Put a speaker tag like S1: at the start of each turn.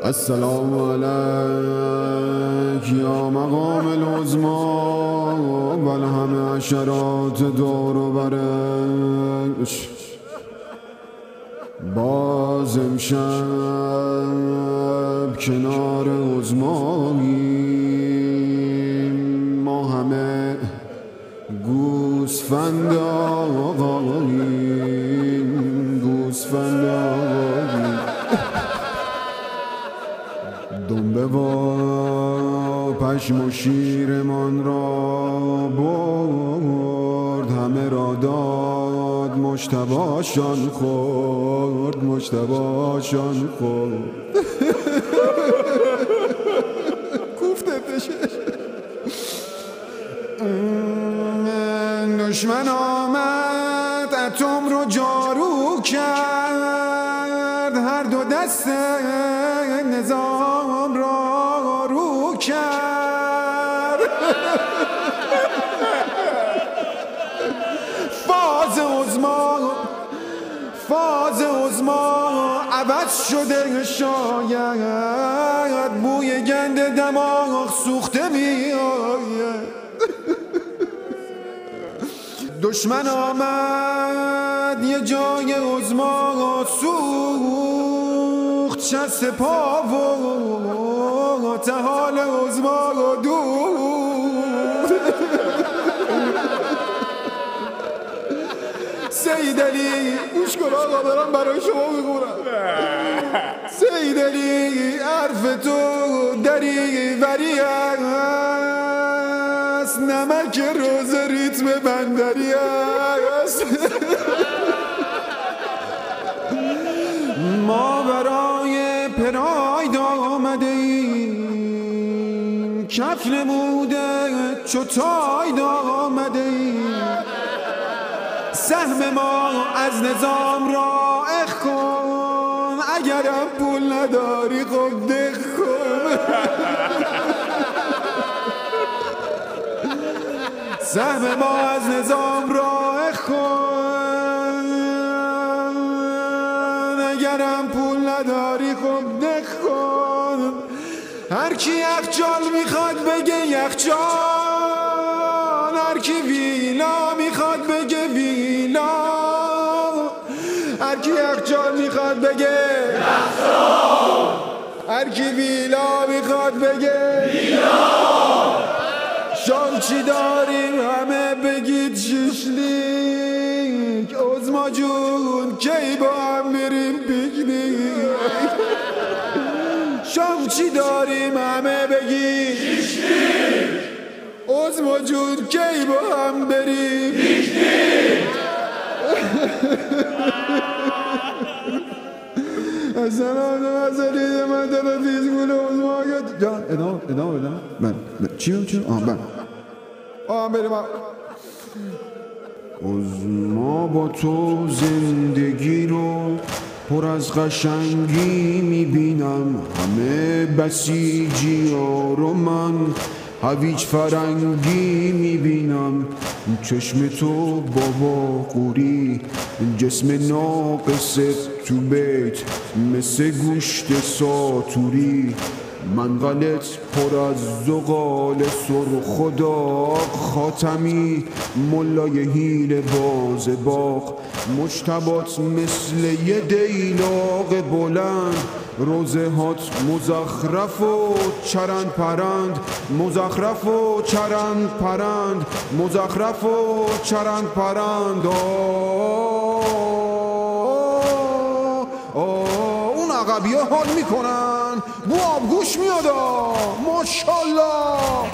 S1: السلام علیک یا مقام العظما بل همه عشرات دور و برش. باز امشب کنار عظماییم، ما همه گوسفند آقاییم، گوسفند آقاییم. دنبه و پشم و شیرمان را برد، همه را داد مجتباشان خورد، مجتباشان خورد. کوفته بشه. دشمن آمد اتم رو جارو کرد، هر دو دست نظام را رو کرد. فاز عظما عوض شده، شاید بوی گند دماغ سوخته میآید. دشمن آمد یه جای عظما سوخت، شست پا و تحال عظما دود. سید علی گوش کن آقا، دارم برای شما میخونم. سید علی حرف تو دری وری است، نمک روز ریتم بندری است. ما برای پراید آمده ایم، کف نموده چو تاید آمده ایم. سهم ما از نظام رائع کن، اگرم پول نداری خب دق کن. سهم ما از نظام رائع کن، اگرم پول نداری خب دق کن. هر کی یخچال میخواد بگه یخچال، هر کی ویلا میخواد بگه ویلا، هر کی یخچال میخواد بگه یخچال، هر کی ویلا میخواد بگه ویلا. شام چی داریم همه بگید شیشلیک، عظما جون کی با هم میریم پیکنیک. شام چی داریم همه بگید شیشلیک، عظما جون کی با هم بریم پیکنیک. اصلا از علیه من دل فیزگول عظما گد جان. ادامه من چی؟ بریم عظما با تو زندگی رو پر از قشنگی میبینم. همه بسیجی ها رو من هویج فرنگی میبینم. چشم تو بابا قوری، جسم ناقص تو بیت مثل گوشت ساتوری. منقلت پر از زغال سرخ و داغ، خاتمی ملای حیله باز باغ. مجتبات مثل یه دیلاق بلند، روزه هات مزخرف و چرند پرند، مزخرف و چرند پرند، مزخرف و چرند پرند. اون عقبی ها حال میکنن، بو آبگوش میادا. ماشالله.